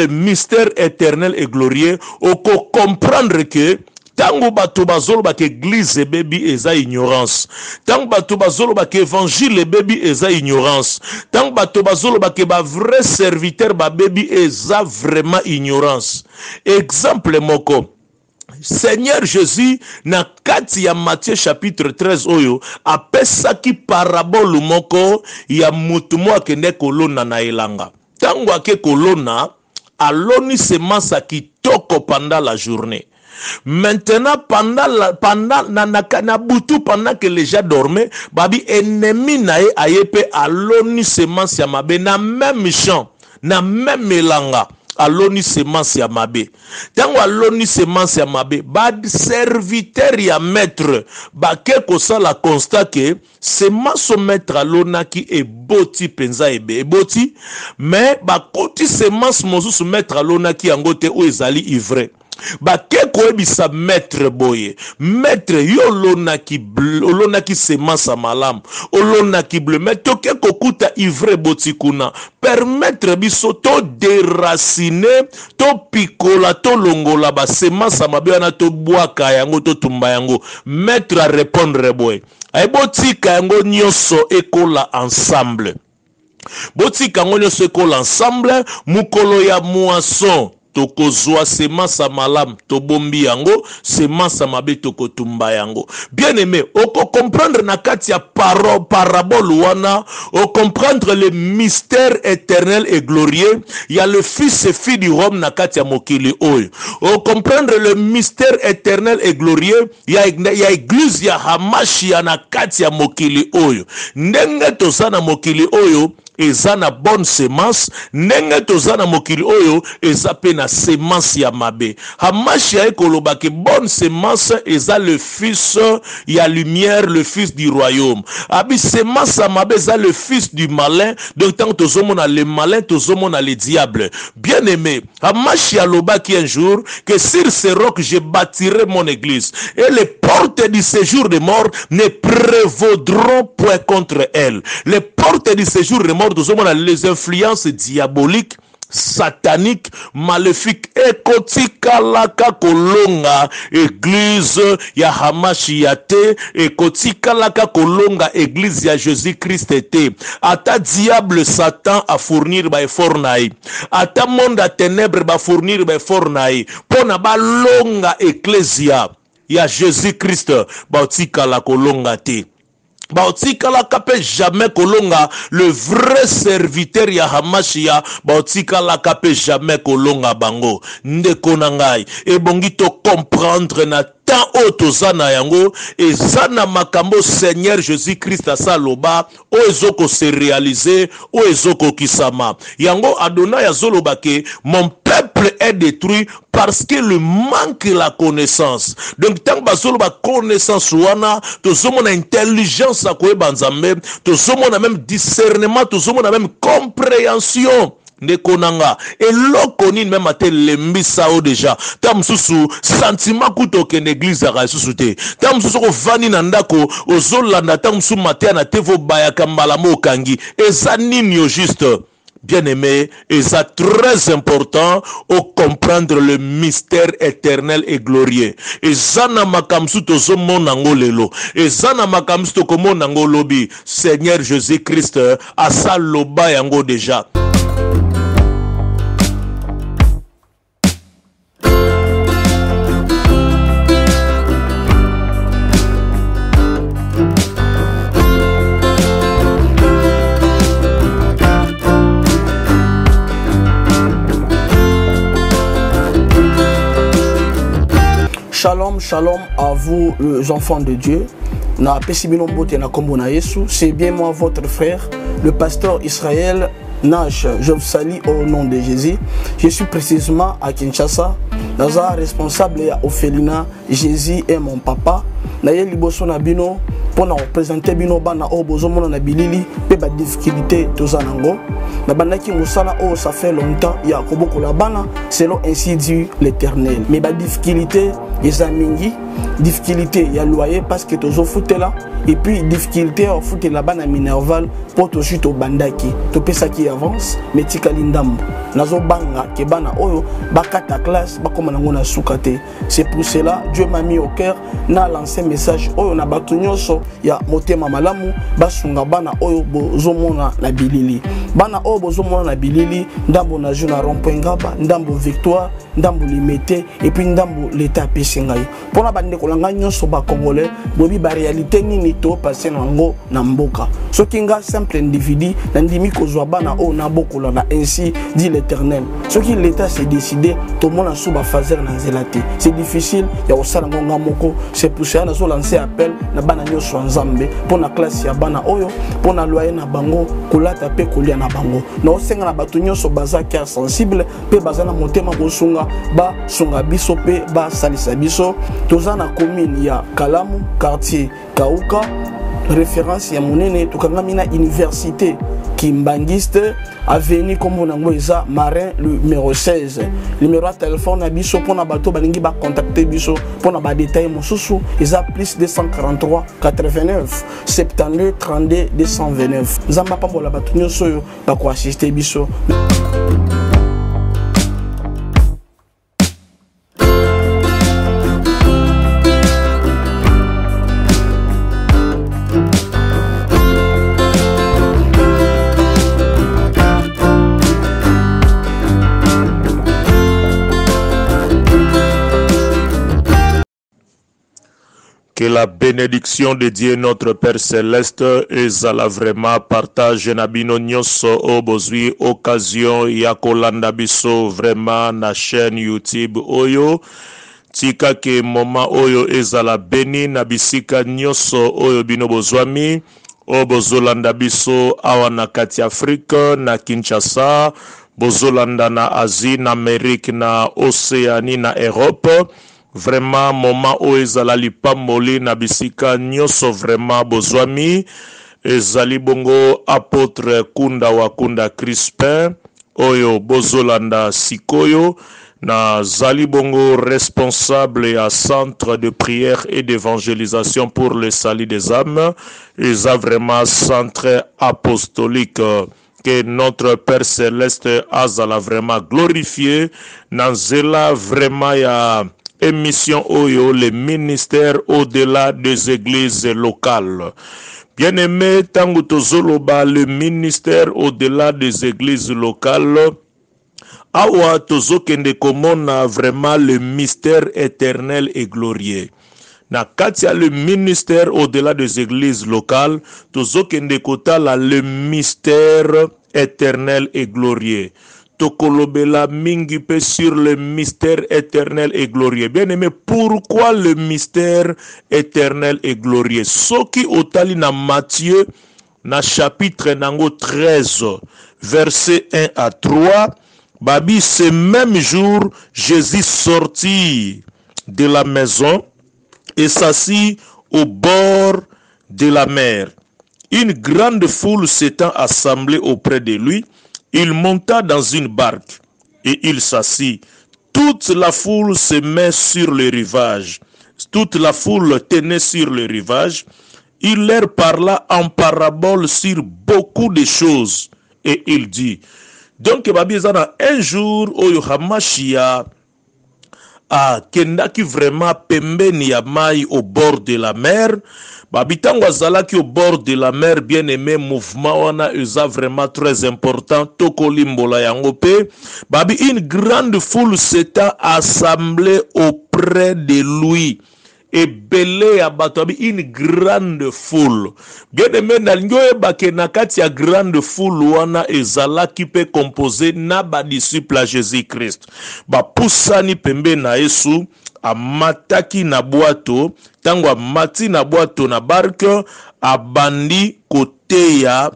le mystère éternel et glorieux, oko comprendre que tango bato bazolo bak église baby eza ignorance, tango bato bazolo bak évangile baby eza ignorance, tango bato bazolo bak ba vrai serviteur ba baby eza vraiment ignorance. Exemple moko, Seigneur Jésus na kati ya Matthieu chapitre 13 oyo apesaki parabole moko ya mutu mo akende kolona na elanga. Tango ake kolona aloni semence kitoko pendant la journée. Maintenant pendant que les gens dormaient, babi ennemi nae ayepe aloni semence ya mabe na même champ, na même elanga. Aloni semence ya mabe. Tango aloni semence ya mabe, bad serviteur ya maître, ba ke ça la constat que semence maître alona ki eboti penza eboti, mais ba koti semence mosusu maître alona ki angote o ezali ivre. Ba ke koebisa maître boye, maître yo lona ki semence malam, olona ki bleu, mais to ke kokuta ivre boti kuna, permettre biso to déraciner, to pikola, to longola ba semence mabe na to boaka yango to tumba yango, maître a répondre boye. Ay botika yango nyoso ekola ensemble. Botika yango nyoso ekola ensemble, mukolo ya moisson. Toko zoa semence malam to bombi yango, semence mabe toko tumba yango. Bien aimé, oko comprendre na kati ya parabole wana, o comprendre le mystère éternel et glorieux, il y a le fils et fille du Rome na kati ya mokili oyo. O comprendre le mystère éternel et glorieux, il y a église ya Hamashia na kati ya mokili oyo. Ndenge tozana mokili oyo, eza na bonne semence, ndenge tozana mokili oyo eza pe na semence ya mabe. Hamashia ekoloba ke bonne semence eza le fils ya lumière, le fils du royaume. Abi semence ya mabe eza le fils du malin, donc tant tozomona le malin tozomona le diable. Bien aimé, Hamashia loba ki un jour que sur ce roc je bâtirai mon église et les portes du séjour des morts ne prévaudront point contre elle. Les portes du séjour des morts, les influences diaboliques, sataniques, maléfiques, ekotika laka kolonga église ya Hamashia te, ekotika laka kolonga église ya Jésus-Christ te. Ata diable Satan a fournir ba effort naï, ata monde à ténèbres ba fournir ba effort naï, pona ba longa ecclesia ya Jésus-Christ ba otika la kolonga te. Baotika la kape jamais kolonga le vrai serviteur ya Hamashia, baotika la kape jamais kolonga bango. Ndeko nangai e bongi to comprendre na tant otozana yango ezana makambo Seigneur Jésus-Christ asaloba o ezoko se réaliser o ezoko kisama. Yango Adonai azoloba ke mon peuple est détruit parce que le manque la connaissance. Donc tant bazolo ba connaissance wana, tozomona intelligence a koyeba nzambe, tozomona même discernement, tozomona même compréhension. Nekonanga eloko nini même ate lembisa o déjà tam susu sentiment kuto ke l'église a susu te tam susu ko vani na ndako ozolanda tam susu matin na tevo baya kambala mo kangi eza nini yo juste. Bien aimé, et ça très important au comprendre le mystère éternel et glorieux. Et zana makamsu to zomo nangolelo. Et zana makamsu to komo nangolobi. Seigneur Jésus-Christ a sa loba yango déjà. Shalom, shalom à vous les enfants de Dieu. C'est bien moi votre frère, le pasteur Israël Nash. Je vous salue au nom de Jésus. Je suis précisément à Kinshasa. Naza responsable à Ophelina. Jésus est mon papa. Naye liboso na bino pour nous représenter bino bana o bozomo na bilili pe ba difficulté tozanango. Na banaki musala o ça fait longtemps ya koboko la bana selon ainsi dit l'Éternel. Mais ba difficulté les amingi difficulté il y a loyer parce que tozo foute là et puis difficulté au foute là-bas na Minerval pour to suite au bandaki to pesa qui avance mais tikali ndambo nazo banga ke bana oyo bakata classe bakoma nango na sukate. C'est pour cela Dieu m'a mis au cœur na lancé message oyo na batu nyonso ya motema malamu basunga bana oyo bozomona na bilili bana oyo bozomona na bilili ndambo na juna rond-point Ngaba ndambo Victoire ndambo Limete et puis ndambo l'état pesingai pona bande kolanga nyonso ba congolais bobi ba réalité nini to passer nango na mboka soki nga simple individu na ndimi kozwa bana oyo na bokola na ainsi dit l'Éternel soki l'état s'est décidé to mona suba fazer na zelate c'est difficile ya osala ngonga moko. C'est pour ça na so lancer appel na bana nyonso nzambe pona classe ya bana oyo pona loyer na bango kolata pe kolia na bango na osenga na batu nyonso baza cœur sensible pe baza na motema bosunga ba sunga biso pe ba salisa biso toza na commune ya Kalamu quartier Kauka référence ya monene tukangami na université Kimbangiste avenue comme on a Marin le numéro 16 numéro de téléphone biso pour na bato balingi ba contacter biso pour na ba détail mosusu eza plus 243 89 72 32 229 nzamba pambola bato nyoso ba ko assister biso. Que la bénédiction de Dieu notre Père Céleste ezala vraiment partage na bino nyonso o bozwi occasion ya kolanda biso vraiment na chaîne YouTube oyo tika ke moment oyo ezala béni na bisika nyonso oyo bino bozwami o bozolanda biso awa na kati Afrique na Kinshasa bozolanda na Asie na Amérique na Océanie na Europe. Vraiment moment où ezala lipamoli na bisika nyoso vraiment bozwami ezali bongo apôtre Kunda Wakunda Crispin oyo bozolanda sikoyo na zali bongo responsable à centre de prière et d'évangélisation pour le salut des âmes eza vraiment centre apostolique que notre Père Céleste azala vraiment glorifié nanzela vraiment ya émission Oyo, le ministère au-delà des églises locales. Bien-aimé, tangu tozoloba, le ministère au-delà des églises locales, awa tozokende komona vraiment le mystère éternel et glorieux. Na katia le ministère au-delà des églises locales, tozokende kotala le mystère éternel et glorieux. Tokolobela mingi pe sur le mystère éternel et glorieux. Bien aimé, pourquoi le mystère éternel et glorieux? Soki otali na Matthieu, na chapitre nango 13, verset 1 à 3, babi ce même jour, Jésus sortit de la maison et s'assit au bord de la mer. Une grande foule s'étant assemblée auprès de lui, il monta dans une barque et il s'assit. Toute la foule se met sur le rivage. Toute la foule tenait sur le rivage. Il leur parla en parabole sur beaucoup de choses. Et il dit, donc, un jour, Oyo Hamashia a kendaki vraiment pembeni ya mai au bord de la mer. Babitango azalaki au bord de la mer, bien aimé, mouvement wana eza vraiment très important. Toko limbola yango pe. Babi, une grande foule s'était assemblée auprès de lui. Et belé ya batobi, une grande foule. Bien aimé, nalingoye bake nakati ya grande foule wana ezalaki pe composé na ba disciple à Jésus-Christ. Ba pusani pembe na Yesu. Amataki na bwato, tango amati na bwato na barque, abandi kote ya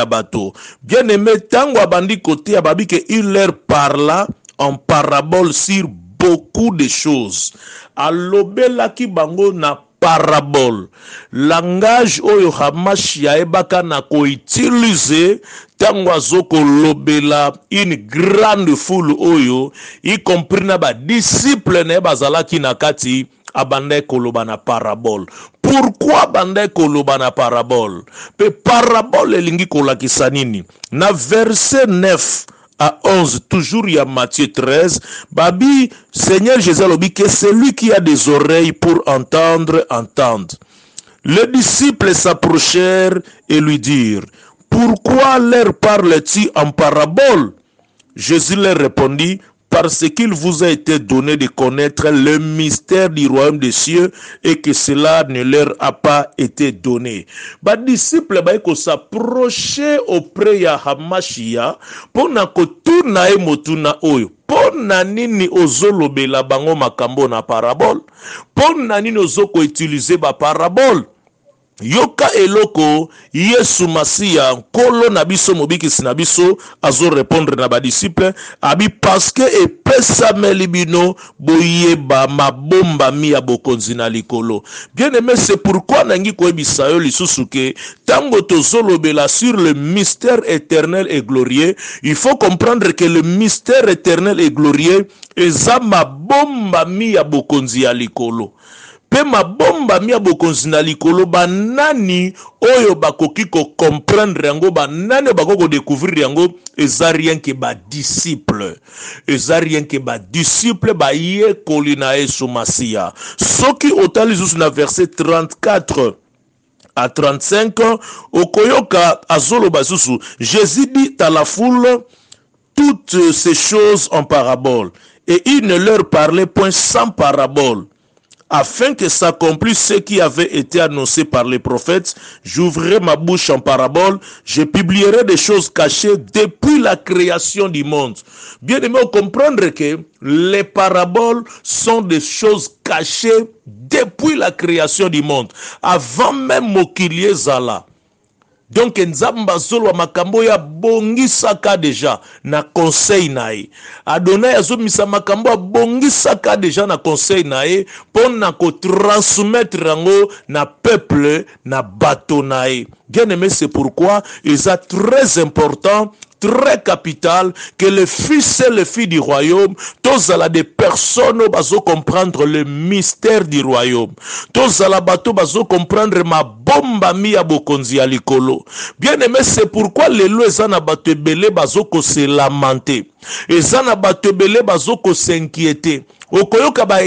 bato. Bien aimé, tango abandi kote ya babi que il leur parla en parabole sur beaucoup de choses. Alobela ki bango na parabole. Langage oyo Hamashia ebaka na ko utiliser tango azoko lobela une grande foule oyo y compris na ba disciple ne bazalaki na kati abandai koloba na parabole. Pourquoi bandai koloba na parabole? Pe parabole elingi kolakisa nini? Na verset 9 à 11, toujours il y a Matthieu 13, Babi, Seigneur Jésus alobi que celui qui a des oreilles pour entendre, entende. Les disciples s'approchèrent et lui dirent, pourquoi leur parles-tu en parabole? Jésus leur répondit, parce qu'il vous a été donné de connaître le mystère du royaume des cieux et que cela ne leur a pas été donné. Ba disciple ba ko s'approcher auprès ya Hamashia pour na ko tuna e motuna oyo. Pona nini ozolobela bango makambo na parabole? Pona nini ozoko utiliser ba parabole? Yoka eloko Yesu Masia kolo na biso mobikisi na biso azo répondre na ba disciple abi parce que epesa melibino boyeba mabomba mi ya bokonzi na likolo. Bien aimé, c'est pourquoi nangi koyebisa yo lisusu ke tango tozolobela sur le mystère éternel et glorieux, il faut comprendre que le mystère éternel et glorieux eza mabomba mi ya bokonzi ya likolo. Pe mabomba mi ya bokonzi na likolo banani oyo bakoki ko comprendre yango, banani bakoko découvrir yango, eza rien que ba disciple. Eza rien que ba disciple ba ye kolina Yesu Masia. Soki otali zusu na verset 34 à 35, okoyoka azolo basusu, Jésus dit à la foule toutes ces choses en parabole, et il ne leur parlait point sans parabole, afin que s'accomplisse ce qui avait été annoncé par les prophètes. J'ouvrirai ma bouche en parabole, je publierai des choses cachées depuis la création du monde. Bien aimé, comprendre que les paraboles sont des choses cachées depuis la création du monde, avant même Mokilié Zala. Donc nzamba zolo makambo ya bongisaka deja na conseil nae. Adonai azomisa makambo bongisaka deja na conseil nae pona ko transmettre rango na peuple na bato nae. Bien aimé, c'est pourquoi il est très important, très capital que le fils et le fille du royaume, tous à la des personnes bazo comprendre le mystère du royaume. Tous à la bateau bazo comprendre ma bomba mi ya bokonzi alikolo. Bien aimé, c'est pourquoi les lois na bato belé bazo ko se lamenter. Et ça na bato belé bazo ko s'inquiéter. Okoyoka ba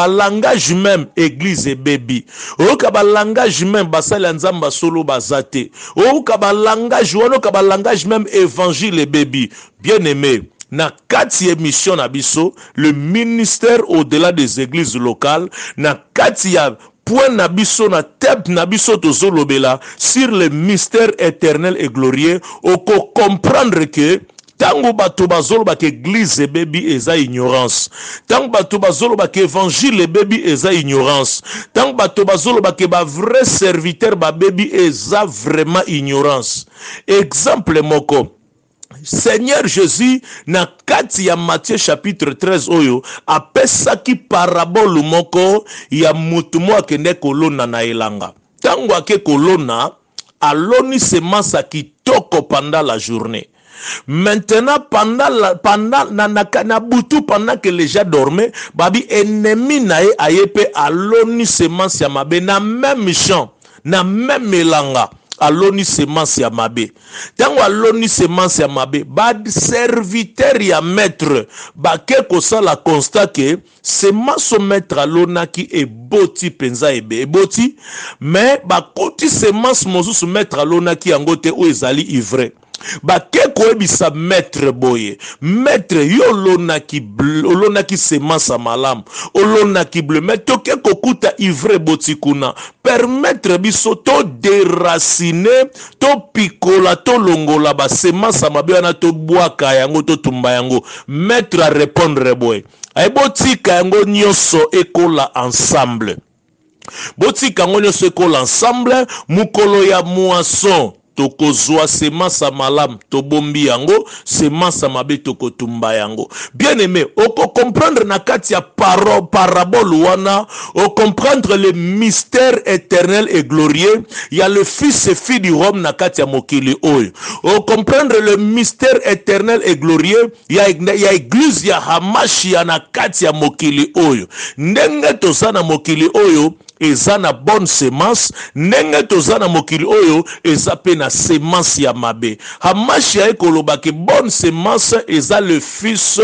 langage même église et baby. Okoyoka ba langage même basala nzamba solo bazate. Okoyoka ba langage même évangile et baby. Bien aimé, na kati émission na biso, le ministère au-delà des églises locales, na kati ya point nabiso na tep nabiso tozolobela sur le mystère éternel et glorieux, oko comprendre que tango bato bazolo ba église et baby eza ignorance. Tango bato bazolo ba évangile et baby eza ignorance. Tango bato bazolo ba vrai serviteur ba baby eza vraiment ignorance. Exemple moko, Seigneur Jésus na kati ya Matthieu chapitre 13 oyo apesaki parabole moko ya mutu mo akende kolona na elanga. Tango ake kolona aloni semence kitoko pendant la journée. Maintenant, pendant que les gens dormaient, babi ennemi nae ayepe aloni semence ya mabe na même champ, na même elanga. Aloni semence ya mabe. Tango aloni semence ya mabe, bad serviteur ya maître, ba keko sa la constat que semence maître alona ki eboti penza ebe eboti, mais ba koti semence mosusu maître alona ki angote o ezali ivre. Ba keko ebisa maître boye, maître yo lona ki semence malam, olona ki bleu, mais to keko kuta ivre boti kuna, permettre biso to déraciner, to pikola, to longola ba semence mabe na to boaka yango to tumba yango, maître a répondre boye. Ay boti ka yango nyoso ekola ensemble. Boti ka yango nyoso ekola ensemble, mukolo ya moisson. tokozwa semence malam tobombi yango, semence mabe tokotumba yango. Bien aimé, oko comprendre na kati ya parabole wana, o comprendre le mystère éternel et glorieux, il y a le fils et fille du Rome na kati ya mokili oyo. O comprendre le mystère éternel et glorieux, il y a église ya Hamashia na kati ya mokili oyo. Ndenge tozana mokili oyo, eza na bonne semence, ndenge tozana mokili oyo eza pe na semence ya mabe. Hamashia ekoloba ke bonne semence eza le fils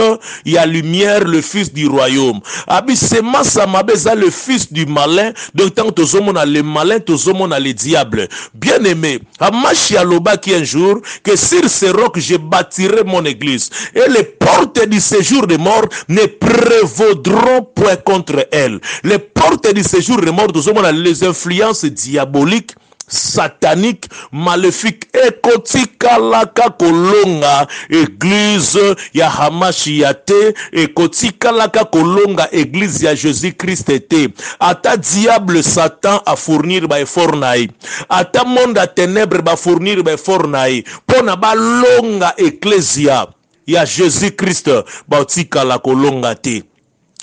ya lumière, le fils du royaume. Abi semence ya mabe eza le fils du malin, donc tant tozomona le malin, tozomona le diable. Bien aimé, Hamashia loba ki un jour que sur ce roc je bâtirai mon église et les portes du séjour des morts ne prévaudront point contre elle. Les portes du séjour des morts, les influences diaboliques, sataniques, maléfiques, ekotika laka kolonga église ya Hamashia te, ekotika laka kolonga église ya Jésus-Christ te. Ata diable Satan a fournir ba effort naï, ata monde a ténèbres ba fournir ba effort naï, pona ba longa ecclesia ya Jésus-Christ ba otika la kolonga te.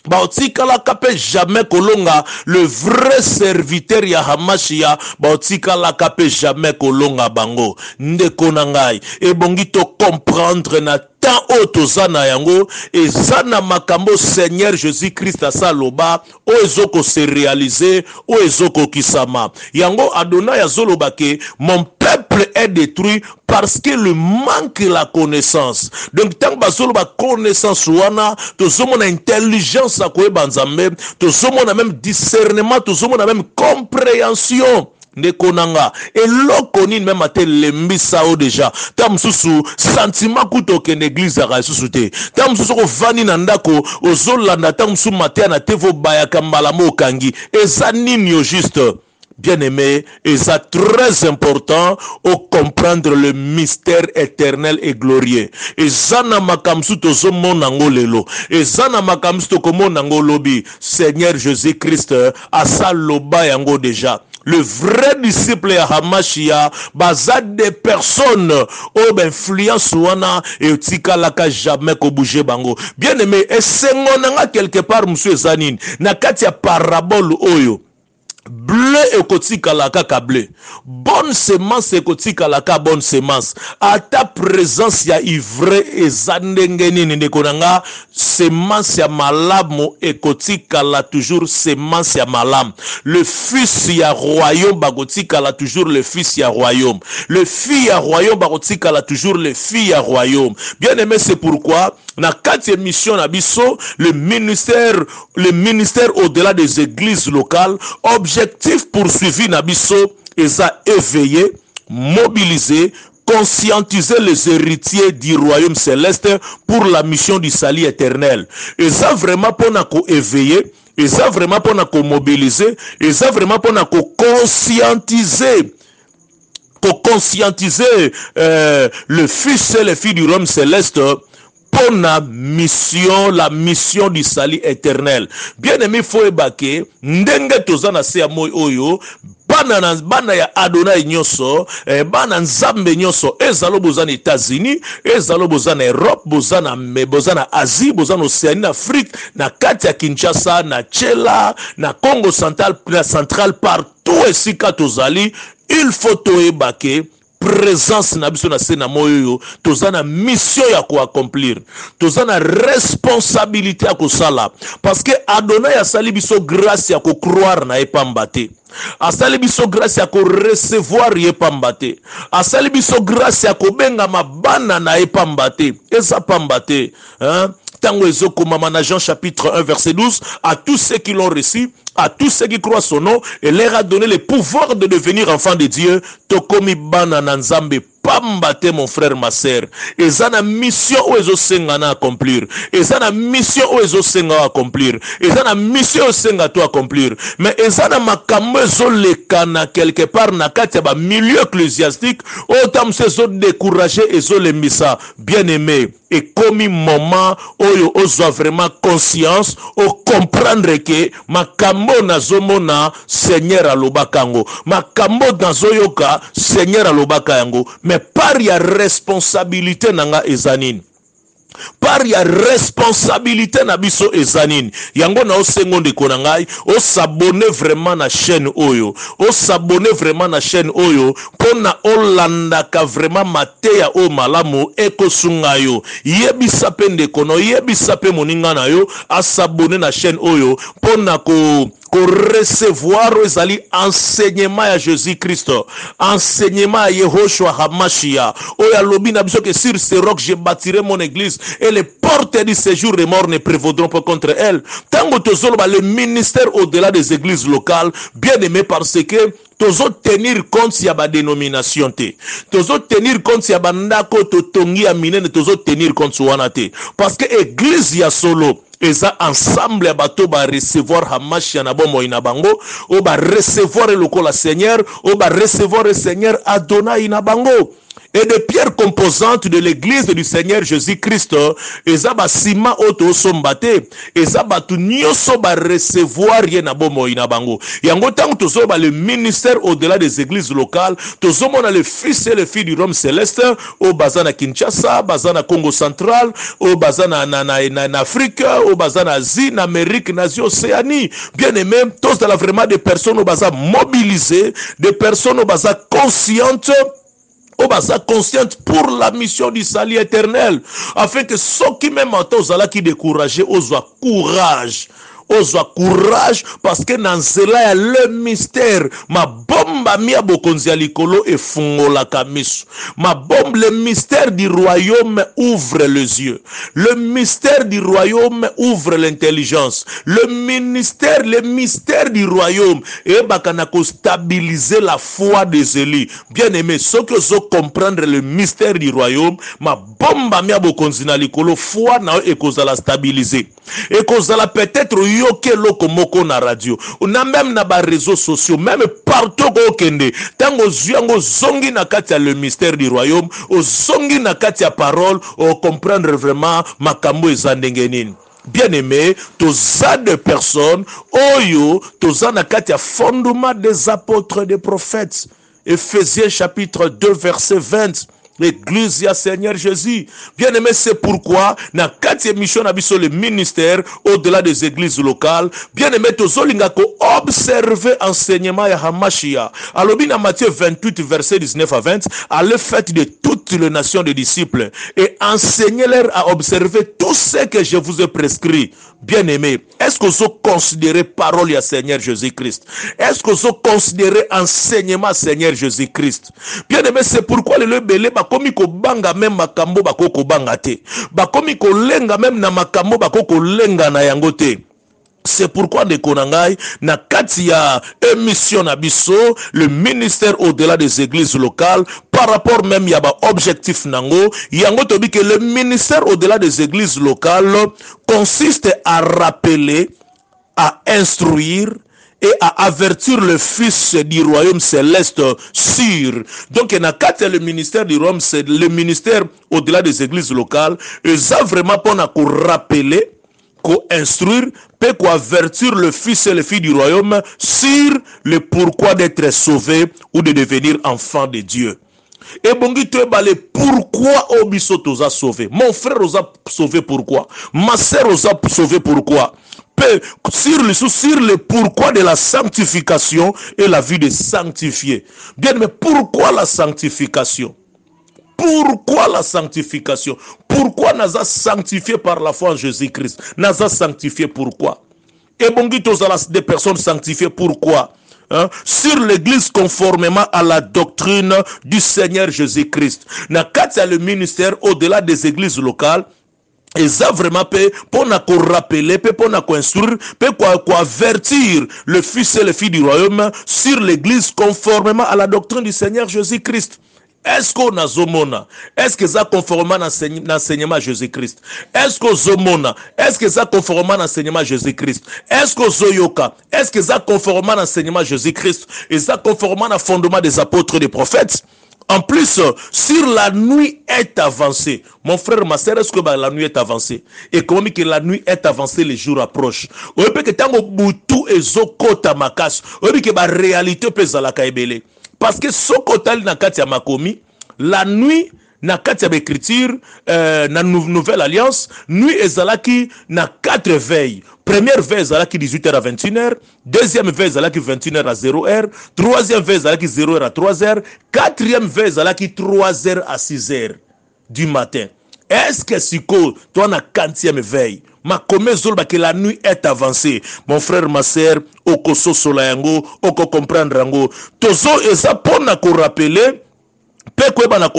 Baotikala kape jamais kolonga le vrai serviteur ya Hamashia, baotikala kape jamais kolonga bango. Ndeko nangai ebongi to comprendre na tant otozana yango ezana makambo Seigneur Jésus-Christ asaloba o ezoko se réaliser o ezoko kisama yango Adonai azoloba ke mon peuple est détruit parce que le manque la connaissance. Donc tant bazoloba connaissance wana tozomona intelligence akoyeba nzambe, tozomona même discernement, tozomona même compréhension. Nekonanga eloko nini même ate lembisa o déjà tam susu sentiment kutoke l'église ya susu te tam susu ko vani na ndako ozolanda tam susu matin na tevo bayaka malamo kangi eza nini yo juste. Bien aimé, et ça très important au comprendre le mystère éternel et glorieux. Et ça na makamsu to zomo nango lelo. Et ça na makamsu to komo nango lobi. Seigneur Jésus-Christ a sa loba yango déjà. Le vrai disciple ya Hamashia baza des personnes au influence wana et tika laka jamais ko bouger bango. Bien aimé, et sengonanga quelque part monsieur Zanine na kati ya parabole oyo. Bleu ekotika laka ka bleu. Bonne semence ekotika laka bonne semence. À ta présence ya ivre ezandenge nini nekonanga semence ya malamu ekotika la toujours semence ya malam. Le fils ya royaume bagotika la toujours le fils ya royaume. Le fils ya royaume bagotika la toujours le fils ya royaume. Bien aimé, c'est pourquoi na quatre mission na biso le ministère au-delà des églises locales, objectif poursuivi na biso eza éveiller, mobiliser, conscientiser les héritiers du royaume céleste pour la mission du salut éternel. Et ça vraiment pour na ko éveiller, et ça vraiment pour na ko mobiliser, et ça vraiment pour na ko conscientiser. Pour conscientiser le fils et les filles du royaume céleste pour la mission du salut éternel. Bien aimé, faut ébaquer ndenge tozana se amoy oyo bana ya Adonai nyoso bana nzambe nyoso ezalo bozana États-Unis, ezalo bozana Europe, bozana Asie, bozana Océanie, Afrique, na kati ya Kinshasa, na Tchela, na Congo central, partout esika tozali, il faut toebake présence na biso na sena moyo tozana mission ya ko accomplir, tozana responsabilité ya ko sala, parce que Adonai asali biso grâce ya ko croire na epambate, asali biso grâce ya ko recevoir epambate, asali biso grâce ya ko benga mabana na epambate, eza pambate hein. Tango ezoko mama Jean chapitre 1 verset 12, à tous ceux qui l'ont reçu, à tous ceux qui croient son nom, et leur a donné le pouvoir de devenir enfants de Dieu. Tokomi bana nanzambe pambate mon frère ma sœur. Et ça na mission où ezo senga na accomplir. Et ça na mission où ezo senga accomplir. Et ça na mission où senga to accomplir. Mais et ça na makambo ezo lekana quelque part na kati ba milieu ecclésiastique. Autant se zo décourager ezo le misa. Bien aimé. et comme moment oyo ozwa vraiment conscience o comprendre que makambo nazomona Seigneur alobaka yango, makambo nazoyoka Seigneur alobaka yango, mais par ya responsabilité nanga ezanine, par ya responsabilité na biso ezanine yango na osengo ndeko na ngai o s'abonner vraiment na chaîne oyo, o s'abonner vraiment na chaîne oyo pona olandaka vraiment mateya o malamu ekosunga yo, yebisa pe ndeko no, yebisa pe moninga na yo a s'abonner na chaîne oyo pona ko recevoir ezali enseignement ya Jésus-Christ, enseignement ya Yehoshua Hamashia oyo alobi na biso que sur ce roc je bâtirai mon église et les portes du séjour des morts ne prévaudront pas contre elle. Tango tozoloba le ministère au-delà des églises locales, bien aimé, parce que tozo tenir compte ya ba dénomination te, tozo tenir compte ya bandako totongi ya minene, tozo tenir compte wana te, parce que église ya solo eza ensemble ya bato ba recevoir Hamashia na bomo ina bango, o ba recevoir le lokola Seigneur, o ba recevoir le Seigneur Adonai ina bango. Et des pierres composantes de l'église du Seigneur Jésus-Christ, eza ba sima oto sombate, eza batu nyoso ba recevoir ye na bomo ina bango. Yango tango tozo ba le ministère au-delà des églises locales, tozo mona le fils et le fille du Rome céleste, au bazana Kinshasa, bazana Congo central, au bazana na Afrique, au bazana Asie, na Amérique, na Océanie. Bien aimé, tous dans la vraiment des personnes au bazar mobilisées, des personnes au bazar conscientes, au basa consciente pour la mission du salut éternel, afin que ceux qui même entendent qui découragés osent courage. Ozwa courage parce que nanzela ya le mystère ma bomba mia bokonzi ya likolo e fungola kamisu, ma bombe le mystère du royaume ouvre les yeux, le mystère du royaume ouvre l'intelligence, le mystère du royaume et bakana ko stabiliser la foi des élus. Bien aimé, ceux qui osent comprendre le mystère du royaume, ma bomba mia bokonzi na likolo foi na e kozala stabiliser et kozala peut-être yoke loko moko na radio, on a même na ba réseaux sociaux, même partout ko kende, tango zuango zongi na kati ya le mystère du royaume, o zongi na kati ya parole, o comprendre vraiment makambo ezandenge nini. Bien aimé, toza de personnes, oyo, toza na kati ya fondement des apôtres des prophètes. Ephésiens chapitre 2 verset 20. L'église ya Seigneur Jésus. Bien aimé, c'est pourquoi na kati émission abiso le ministère au-delà des églises locales. Bien aimé, tozolinga ko observer enseignement ya Hamashia. Alobi na Matthieu 28 verset 19 à 20, allez faites de toutes les nations des disciples et enseignez-leur à observer tout ce que je vous ai prescrit. Bien aimé, est-ce que vous considérez parole ya Seigneur Jésus-Christ? Est-ce que vous considérez enseignement Seigneur Jésus-Christ? Bien aimé, c'est pourquoi le belé bakomi ko banga même makambo bakoko banga te, bakomi ko lenga même na makambo bakoko lenga na yango te. C'est pourquoi de Konangai, na katia émission na biso, le ministère au-delà des églises locales, par rapport même yaba objectif nango, yango tobi que le ministère au-delà des églises locales consiste à rappeler, à instruire et à avertir le fils du royaume céleste sur. Donc, le ministère du royaume, c'est le ministère au-delà des églises locales, et ça vraiment pour nous rappeler, instruire, pour avertir le fils et les filles du royaume sur le pourquoi d'être sauvé ou de devenir enfant de Dieu. Et bongi te balé pourquoi obiso toza sauvé. Mon frère osa sauvé pourquoi? Ma sœur osa sauvé pourquoi? Sur le pourquoi de la sanctification et la vie de sanctifié. Bien, mais pourquoi la sanctification? Pourquoi la sanctification? Pourquoi nous a sanctifié par la foi en Jésus-Christ? Nous a sanctifié pourquoi? Et bon, des personnes sanctifiées pourquoi? Hein? Sur l'église conformément à la doctrine du Seigneur Jésus-Christ. N'a qu'à le ministère au-delà des églises locales. Et ça vraiment pour nous rappeler, pour nous instruire, pour avertir le fils et les filles du royaume sur l'église conformément à la doctrine du Seigneur Jésus-Christ. Est-ce qu'on a zomona? Est-ce que ça conformément à l'enseignement Jésus-Christ? Est-ce que zomona? Est-ce que ça conformément à l'enseignement Jésus-Christ? Est-ce que zoyoka? Est-ce que ça conformément à l'enseignement Jésus-Christ? Et ça conformément au fondement des apôtres et des prophètes? En plus, sur la nuit est avancée. Mon frère, ma sœur, est-ce que la nuit est avancée? Et comment que la nuit est avancée, les jours approchent. Ou que tango butu ezokota makas. Ou que la réalité peut la kaibele. Parce que sokota na kati ya makomi, la nuit na kati ya écriture na nouvelle alliance, nuit ezalaki na 4 veilles. Première veille ezalaki 18h à 21h, deuxième veille ezalaki 21h à 0h, troisième veille ezalaki 0h à 3h, quatrième veille ezalaki 3h à 6h du matin. Est-ce que siko toi na 40e veille ma komezolba que la nuit est avancée? Mon frère, ma sœur, oko sosola yango, oko comprendre yango. Tozo eza pona ko rappeler peut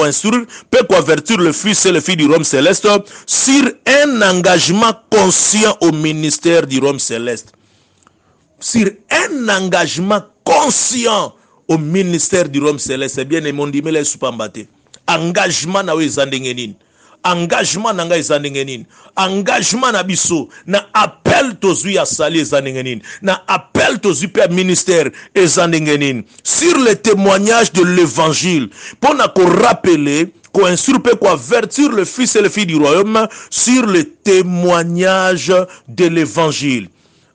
instruire, peut avertir le fils et le fils du Rome céleste sur un engagement conscient au ministère du Rome céleste. Sur un engagement conscient au ministère du Rome céleste. Eh bien, mon dimele supambate. Engagement na wezandengenin. Engagement na nga ezandengenin. Engagement na biso na appel tozui ya sali ezandengenin. Na appel tozui pe ministère ezandengenin. Sur le témoignage de l'évangile, pour na ko rappeler, ko instruire pe ko avertir le fils et le fille du royaume sur le témoignage de l'évangile.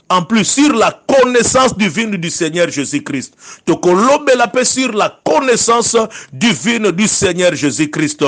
En plus, sur la connaissance divine du Seigneur Jésus-Christ. Donc, on la paix sur la connaissance divine du Seigneur Jésus-Christ.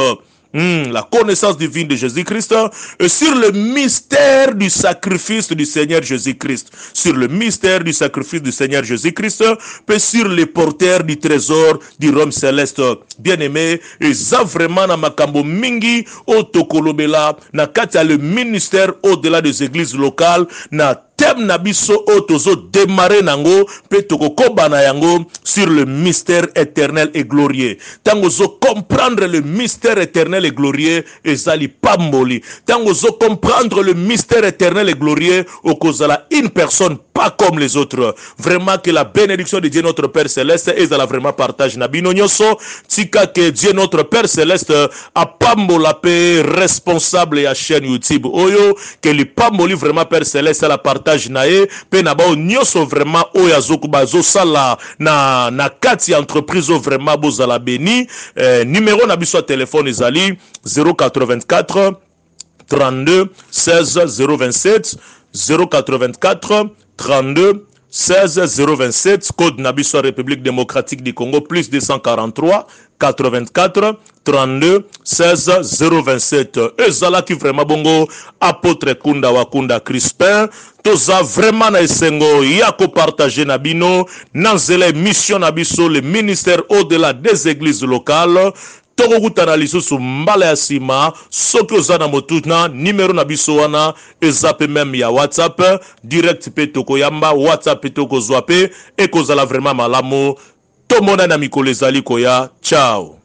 La connaissance divine de Jésus-Christ, et sur le mystère du sacrifice du Seigneur Jésus-Christ, sur le mystère du sacrifice du Seigneur Jésus-Christ, et sur les porteurs du trésor du Rome céleste. Bien-aimé, et ça vraiment na makambo mingi au tokolobela, na katia le ministère au-delà des églises locales, na thème na biso otozo démarrer nango pe toko kobana yango sur le mystère éternel et glorieux. Tango zo comprendre le mystère éternel et glorieux ezali pamboli. Tango zo comprendre le mystère éternel et glorieux okozala une personne pas comme les autres. Vraiment que la bénédiction de Dieu notre Père céleste ezala vraiment partage na bino nyonso. Tika que Dieu notre Père céleste a pambola pe responsable ya chaîne YouTube oyo que le pamboli vraiment Père céleste la partage nae pe na ba nyoso vraiment oya zokuba zo sala na kati entreprise vraiment bozala béni. Numéro na biso téléphone ezali 084 32 16 027 084 32 16 027, code Nabiso République démocratique du Congo, plus 243 84 32 16 027. Ezala qui vraiment bongo apôtre Kunda Wakunda Crispin. Toza vraiment na esengo yako partager nabino nanzele mission nabiso le ministère au-delà des églises locales. Toko kutana lisusu mbala ya sima soki oza na motuna numéro na biso wana ezape même ya WhatsApp direct pe toko yamba WhatsApp pe toko zwa pe ekozala vraiment malamu tomona na mikolo ezali koya. Ciao.